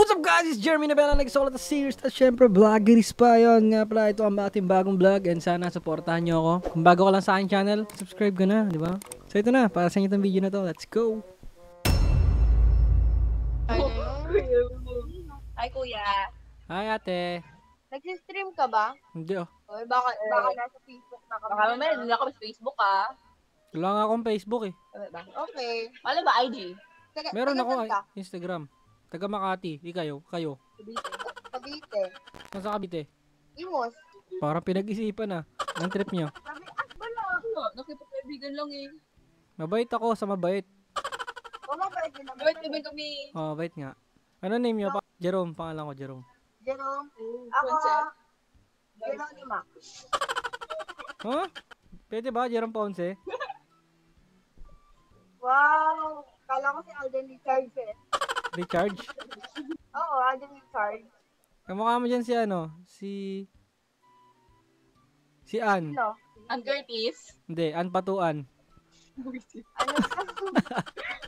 What's up guys? It's Jeremy Nabela, nagsulat na series at syempre vloggeries pa yun. Nga pala ito ang ating bagong vlog and sana supportahan nyo ako. Kung bago ka lang sa aking channel, subscribe ka na, di ba? So ito na, para sa inyo itong video na to. Let's go! Hi, kuya. Hi ate. Nag-stream ka ba? Hindi oh. Oy, baka nasa Facebook na kami. Baka mamaya, hindi ako sa Facebook Wala nga akong Facebook eh. Okay. Wala ba IG? Meron ako Instagram. Taga Makati. Kayo? Cavite. Nasa Cavite? Imos. Parang pinag-isipan na. Ang trip nyo. Wala. Nakipag-kaibigan lang eh. Mabait ako sa mabait. Mabait din naman. Mabait naman kami. Oh, mabait nga. Ano name nyo? Jerome. Pangalan ko Jerome. Jerome. Ako. Jeronima. Huh? Pwede ba? Jerome Ponce? Wow. Kala ko si Alden Richards eh. Recharge? Oo, Alden Richards. Kamukha mo dyan si ano? Si Ann. Sino? Ang Curtis. Hindi, Ann Patuan. Ano?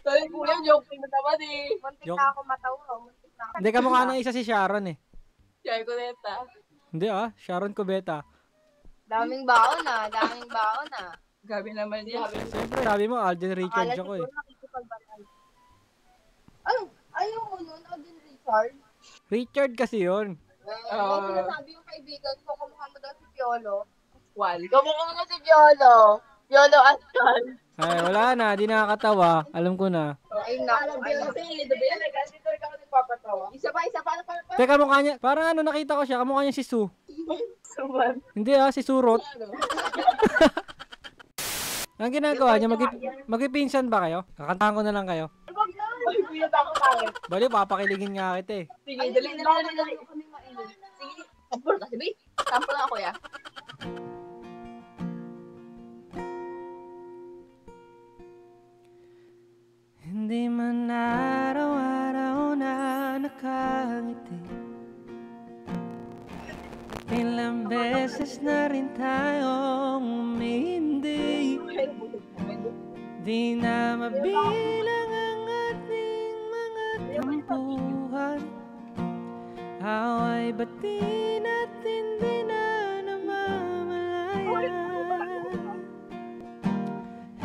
Sorry kuya, joke na naman eh. Muntik Joke. na ako matawa. Muntik na ako. Hindi, kamukha na isa si Sharon eh. Share ko neta. Hindi Sharon Cubeta. Daming baon na. Daming baon na. Gabi naman yan. Siyempre, sabi mo, Alden Richards ako eh. Ayaw mo nun, Alden Richards. Richard kasi yun. Oo. Sinasabi yung kaibigan ko, kamukha mo daw si Piolo. Wal. Kamukha mo si Piolo. Piolo Aston. Ay, wala na, di nakakatawa. Alam ko na. Ay, naku. Isa pa. Teka, mukha niya, parang ano, nakita ko siya, kamukha niya si Sue. Suman. Hindi si Surot. Ang ginagawa niya, magpipinsan ba kayo? Kakantahan ko na lang kayo. Ay, kuya, takot tayo. Bali, papakiligin nga kita eh. Sige, dali. Sige, sampol ka, sabi. Sampol nga, kuya. Hindi man araw-araw na nakangiti, ilang beses na rin tayong umindi. Di na mabilang ang ating mga tampuhan, away ba't di natin di na namamalayan.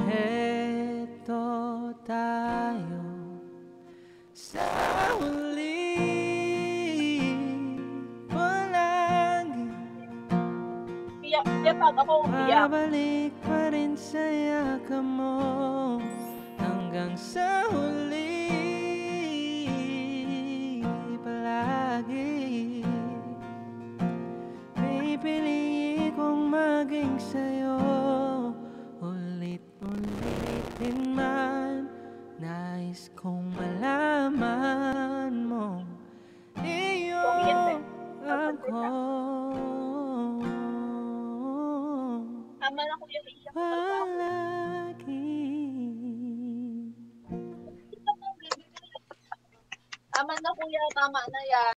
Heto tayo sa huli, palagi babalik pa rin sa yakap mo hanggang sa huli, palagi pipiliin kong maging sa'yo, ulit-ulitin man. Nais kong malaman mo, iyo ako. Tama na kuya, isa ko Palagi. Tama na kuya, tama na yan.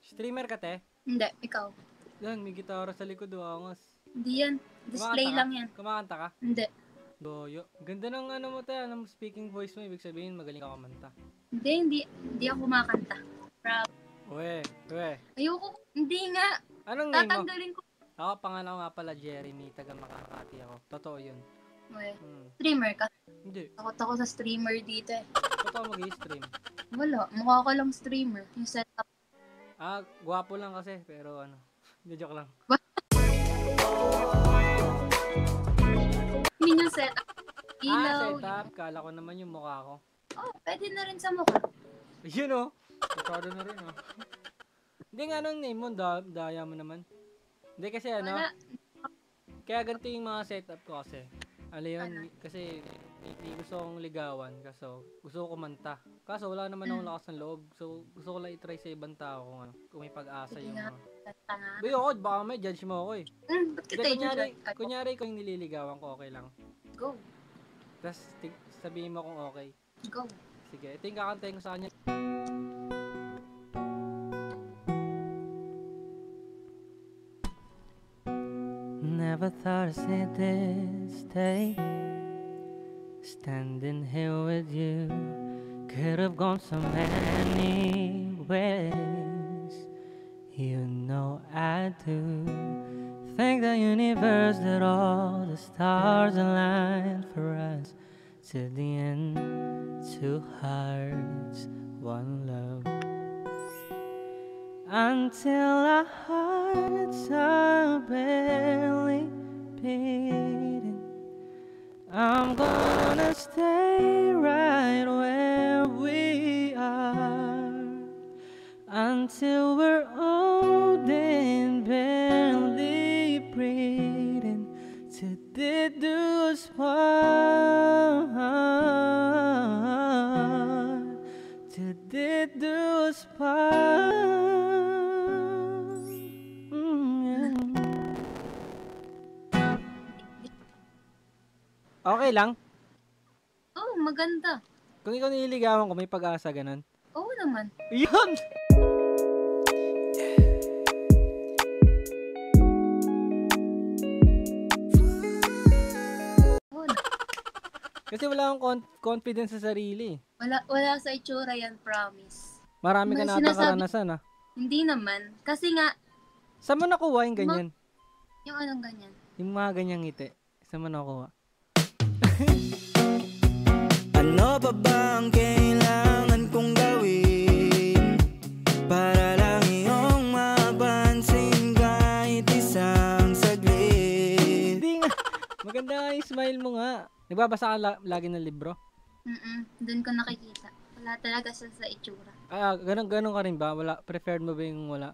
Streamer ka, te? Hindi, ikaw. Yan, may gitara sa likod, angos. Hindi yan. Display Kumakanta ka? lang yan. Kumakanta ka? Hindi. Doyo. Ganda ng ano mo, te, ng speaking voice mo, ibig sabihin magaling ka kumanta. Hindi ako kumakanta. Uwe. Ayoko. Hindi nga. Anong name mo? Tatanggalin ko. Ako, pangalan ko nga pala Jeremy, taga Makati ako. Totoo yun. Uy, streamer ka. Hindi. Takot ako sa streamer dito eh. Totoo mag-i-stream. Wala. Mukha ko lang streamer. Yung setup. Gwapo lang kasi, pero ano. Hindi, joke lang. Hindi yung setup. Ilaw. Setup. Kala ko naman yung mukha ko. Oh, pwede na rin sa mukha. Yun oh. Totoo na rin oh. Hindi nga anong name mo, daya mo naman. Hindi kasi ano. Wala. Kaya ganito yung mga setup ko kasi. Ano yun, kasi hindi gusto kong ligawan. Kaso gusto ko kumanta. Kaso wala naman akong lakas ng loob. So gusto ko lang i-try sa ibang tao kung ano. Kung may pag-asa yung mga. Tanga. Uy, ako, baka may judge mo ako eh. Ba't kita Kunyari ko yung nililigawan ko, okay lang. Go. Tapos sabihin mo kung okay. Go. Sige, ito yung kakantayin ko sa kanya. Never thought I'd see this day, standing here with you, Could have gone so many ways. You know I do. Thank the universe that all the stars aligned for us. To the end, two hearts, one love. Until our hearts are barely beating, I'm gonna stay right where we are until we're old and barely breathing. Till they do us part. Till they do us part. Okay lang. Oh, maganda. Kung ikaw nililigawan ko, may pag-asa, ganun. Oo naman. Yun! Oo na. Kasi wala akong confidence sa sarili. Wala sa itsura yan, promise. Marami ka May na atang sinasabi- karanasan, ha? Hindi naman. Kasi nga, Saan mo nakuha yung ganyan? yung anong ganyan. Yung mga ganyang ngiti. Saan mo nakuha? Ano pa ba ang kailangan kong gawin para lang iyong mapansin kahit isang saglit? Hindi nga. Maganda nga yung smile mo nga. Nagbabasa ka lagi ng libro? Doon ko nakikita. Wala talaga siya sa itsura. Ganun ka rin ba? Preferred mo ba yung wala?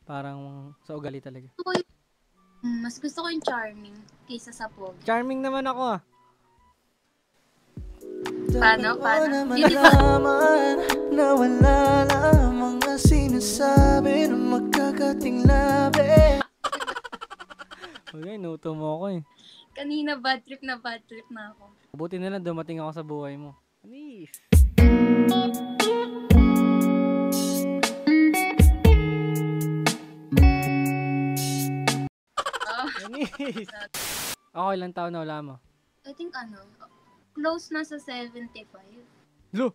Parang sa ugali talaga. Mas gusto ko yung charming kaysa sa pogi. Charming naman ako, ah. Paano? Hindi malaman na wala lamang ang sinasabi ng magkakating labi. Okay, nuto mo ako eh. Kanina bad trip na ako. Buti na lang dumating ako sa buhay mo. Anis! Anis! Ako, ilang taon na wala mo? I think close na sa 75. Lo!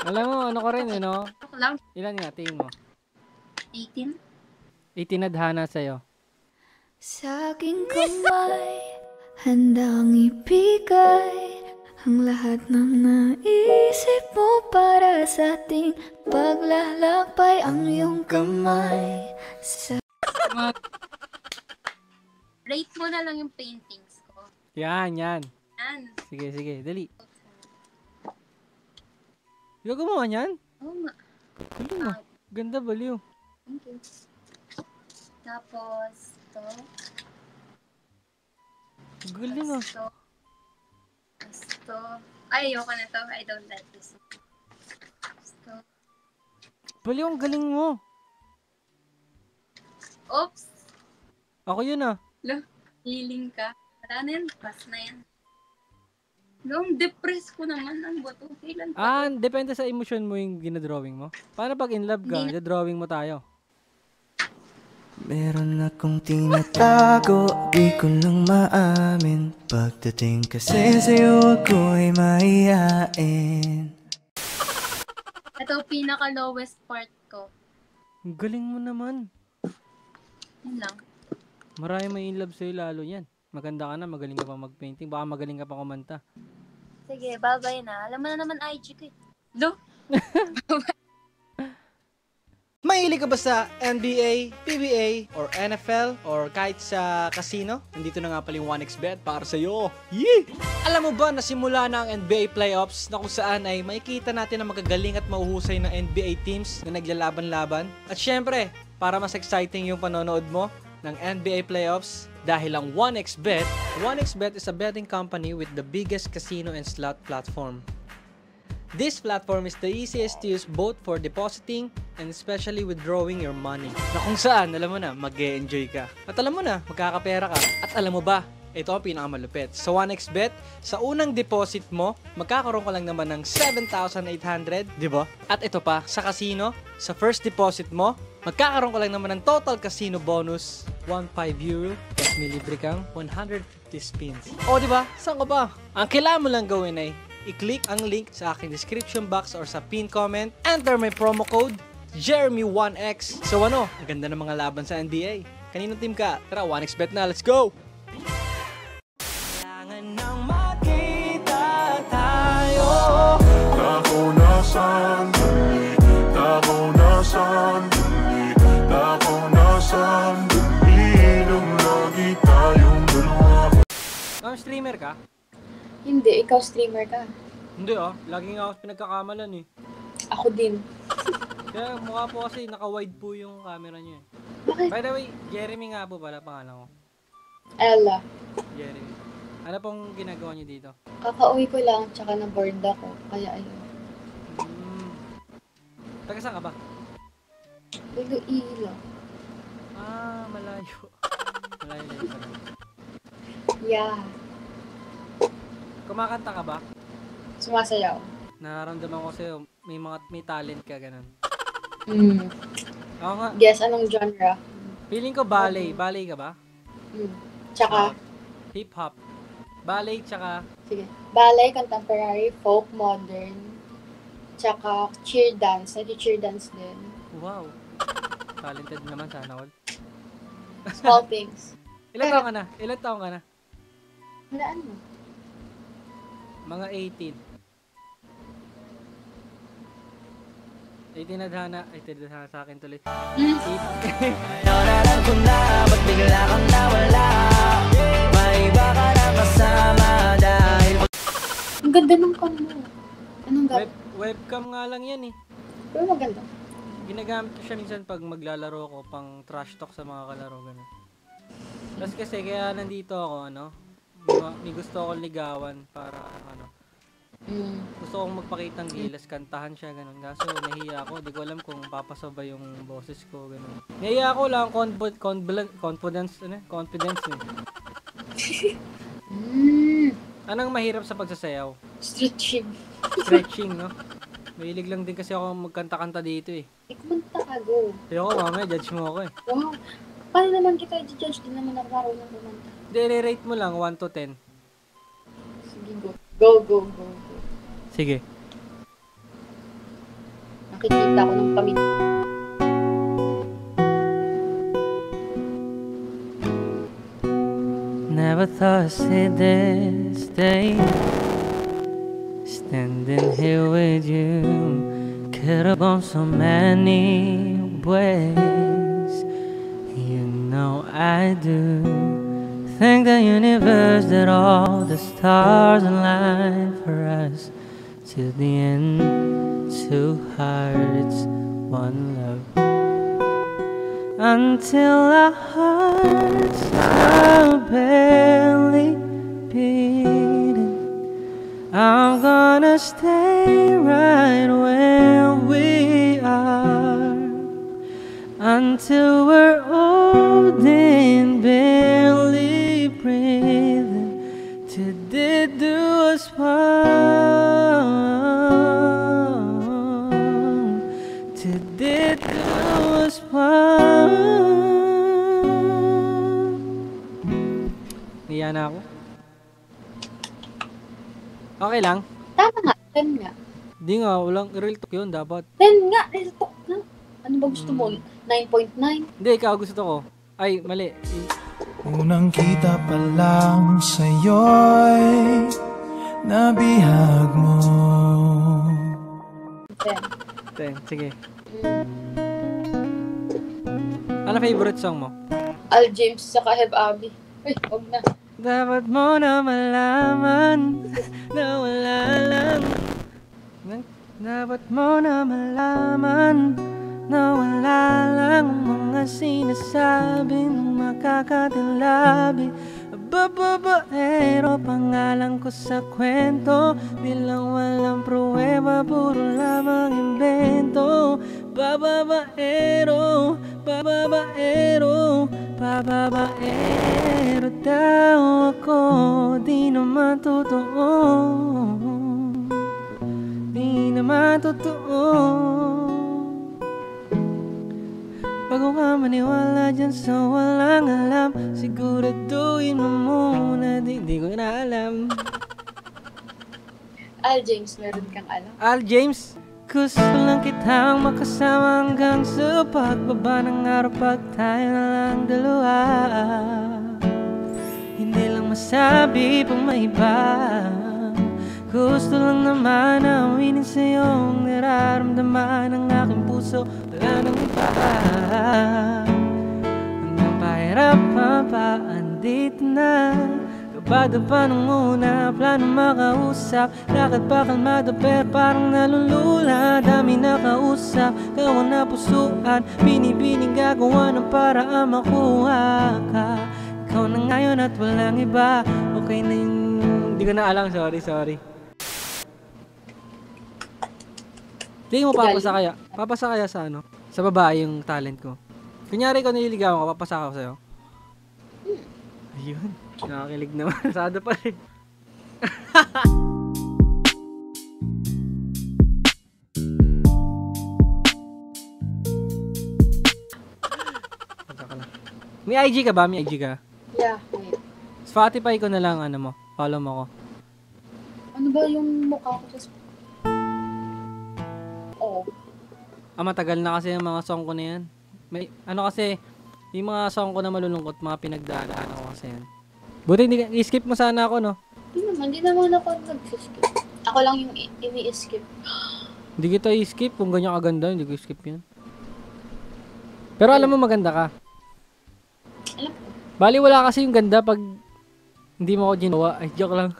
Alam mo, ano ko rin eh, no? Ako lang, Ilan nga, tingin mo? 18. Itinadhana sa'yo. Sa aking kamay, handang ibigay ang lahat ng naisip mo para sa ating paglalakbay. Ang iyong kamay sa Rate mo na lang yung paintings ko. Yan. Yan. Sige, dali. Ikaw gumawa niyan? Oo nga. Galing ah. Ganda, baliw. Thank you. Tapos, ito. Galing ah. Ito. Ay, ayoko na to. I don't like this. Ito. Baliw, ang galing mo. Oops. Ako yun ah. Healing ka. Wala na yan. Pass na yan. Nung depress ko naman ang buto. Kailan pa? Depende sa emosyon mo yung ginadrawing mo. Paano pag in love ka, drawing mo tayo? Meron akong tinatago, di ko lang maamin. Pagdating kasi sa'yo ako'y mahihain. Ito pinaka lowest part ko. Ang galing mo naman. Yun lang. Marami may in love sa'yo lalo yan. Maganda ka na, magaling ka pa mag-painting. Baka magaling ka pa kumanta. Sige, babay na. Alam mo na naman IG ko eh. Lo? Mahilig ka ba sa NBA, PBA, or NFL, or kahit sa casino? Nandito na nga pala yung 1xBet para sa'yo. Yee! Alam mo ba na simula na ang NBA playoffs na kung saan ay makikita natin ang magagaling at mahuhusay na NBA teams na naglalaban-laban? At syempre, para mas exciting yung panonood mo ng NBA playoffs, dahil ang 1xBet is a betting company with the biggest casino and slot platform. This platform is the easiest to use both for depositing and especially withdrawing your money. Na kung saan, alam mo na, mag-e-enjoy ka. At alam mo na, magkakapera ka. At alam mo ba, ito ang pinakamalupit. Sa 1xBet, sa unang deposit mo, magkakaroon ka lang naman ng 7,800, di ba? At ito pa, sa casino, sa first deposit mo, magkakaroon ka lang naman ng total casino bonus, 1.5 euro, at may libre kang 150 spins. O di ba? Saan ka ba? Ang kailangan mo lang gawin ay i-click ang link sa aking description box or sa pin comment. Enter my promo code, Jeremy1X. So ano, ang ganda ng mga laban sa NBA. Kaninong team ka? Tara, 1xbet na. Let's go! Kailangan nang makita tayo. Ako na sandali, ako na sandali, ako na sandali, nang lagi tayong dalawa. Streamer ka? Hindi, ikaw streamer ka. Hindi lagi nga ako pinagkakamalan eh. Ako din. Kaya mukha po kasi naka-wide po yung camera niyo eh. Bakit? By the way, Jeremy nga po pala pangalan ko. Ella, Jeremy. Ano pong ginagawa niyo dito? kakauwi ko lang, tsaka na-bored ako. Kaya ayun. Taga saan ka ba? Iloilo. Malayo. Malayo na yun pala. Yeah. Kumakanta ka ba? Sumasayaw. Nararamdaman ko sa'yo, may talent ka, ganun. Ako nga, Guess anong genre? feeling ko ballet. Ballet ka ba? Tsaka, Hip-hop. Ballet, tsaka, sige. Ballet, contemporary, folk, modern. Tsaka, cheer dance. Nag-cheer dance din. wow. Talented naman sana all. Small things. Ilan taong ka na? Ilan taong ka na? Walaan mo. Mga 18. 18 na dhana. Ay, tadhana sa akin tuloy. Alam ko na, ba't bigla kang nawala? May iba ka na kasama dahil Ang ganda ng pan mo. Anong gawin? Webcam nga lang yan eh. Pero maganda. Ginagamit ko siya minsan pag maglalaro ko pang trash talk sa mga kalaro, ganun. Tapos kasi kaya nandito ako, may gusto akong ligawan para, gusto kong magpakitang gilas, kantahan siya, ganun. Kaso nahiya ako, di ko alam kung papasabay yung boses ko, ganun. Nahiya ako lang, confidence eh. Anong mahirap sa pagsasayaw? Stretching. Stretching, no? Mahilig lang din kasi ako magkanta-kanta dito eh. Kumanta ka, go. Ayoko, mamaya judge mo ako eh. Wow. Paano naman kita i-judge? Di naman ako marunong kumanta. Hindi, rate mo lang, 1 to 10. Sige, go. Go. Sige. Nakikita ko ng pamilya. Never thought I'd see this day. Standing here with you. Could have gone so many ways. You know I do. Thank the universe that all the stars align for us. To the end, two hearts, one love. Until our hearts are barely beating, I'm gonna stay right where we are until we're old and barely breathing. Till they do us wrong, till they do us wrong. Niya na ako. Okay lang. Tama nga, 10 nga. Di nga, walang real talk yun dapat. 10 nga, real talk na. Ano ba gusto mo? 9.9? Hindi, ikaw gusto ko. Ay, mali. unang kita pa lang sa'yo'y nabihag mo. 10. 10, sige. Ano favorite song mo? Al James saka Heb Abi. Ay, huwag na. Dapat mo na malaman na wala lang. Dapat mo na malaman na wala lang mga sinasabing makakatilabi. Bababaero, pangalan ko sa kwento. Di lang walang pruweba, puro lamang invento. Bababaero, bababaero, bababaero daw ako. Di naman totoo, di naman totoo. Bago ka maniwala dyan sa walang alam, siguraduhin mo muna, di ko na alam. Al James, meron kang alam? Al James. Gusto lang kitang makasama hanggang sa pagbaba ng araw pag tayo na lang dalawa. Hindi lang masabi pang may iba. Gusto lang naman na aminin sa'yo ang nararamdaman ng aking puso. Wala nang iba. Hanggang pahirapan pa, andito na. Kabado pa nung una, plano makausap. Lakad pa kalmado pero parang nalulula. Dami nakausap, gawa na pusuan. Binibining gagawa ng paraan makuha ka. Ikaw na ngayon at walang iba. Okay na yung... Hindi ko na alam, sorry. Hindi mo papasa kaya? Papasa kaya sa ano? Sa babae yung talent ko. Kunyari ko nililigawan ka, papasa ako sa'yo. Ayun. Nakakilig naman. Sado pa rin. May IG ka ba? May IG ka? Yeah, wait. Spotify ko na lang, ano mo. Follow mo ko. Ano ba yung mukha ko sa Oo. Matagal na kasi yung mga song ko na yan. May, ano kasi, yung mga song ko na malulungkot, mga pinagdaanan ko kasi yan. Buti hindi i-skip mo sana ako, no? Hindi naman ako nag-skip. Ako lang yung ini-skip. Hindi kita i-skip. Kung ganyan kaganda, hindi ko i-skip yan. Pero alam mo maganda ka. Alam ko. Bali wala kasi yung ganda pag hindi mo ako ginawa. Ay, joke lang.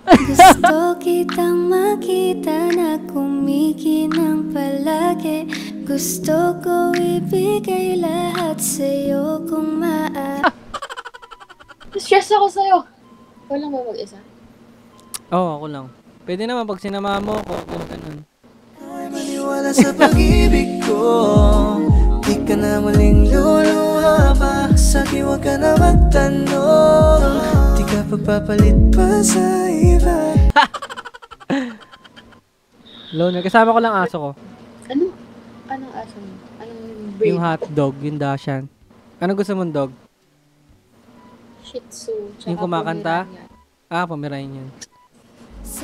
Gusto kitang makita na kumikinang palagi. Gusto ko ibigay lahat sa'yo kung Stress ako sa'yo. Ikaw lang ba mag-isa? Oo, ako lang. Pwede naman pag sinama mo ako, ganun. Maniwala sa pag-ibig ko. Di ka na muling luluha pa. Sa'kin huwag ka na magtanong. Di ka pagpapalit pa sa iba. Loner, kasama ko lang aso ko. Ano? Anong aso mo? Anong breed? Yung hotdog, yung Dashan. Ano gusto mong dog? Shih Tzu. Tsaka Yung kumakanta? Pomeranian. Pomerain yun.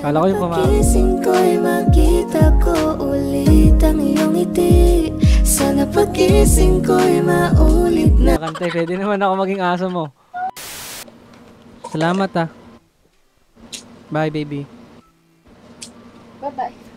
Kala ko yung pagising ko'y makita ko ulit ang iyong ngiti. Sana pagising ko'y maulit na. Kantay, pwede naman ako maging aso mo. Salamat ah. Bye baby. Bye-bye.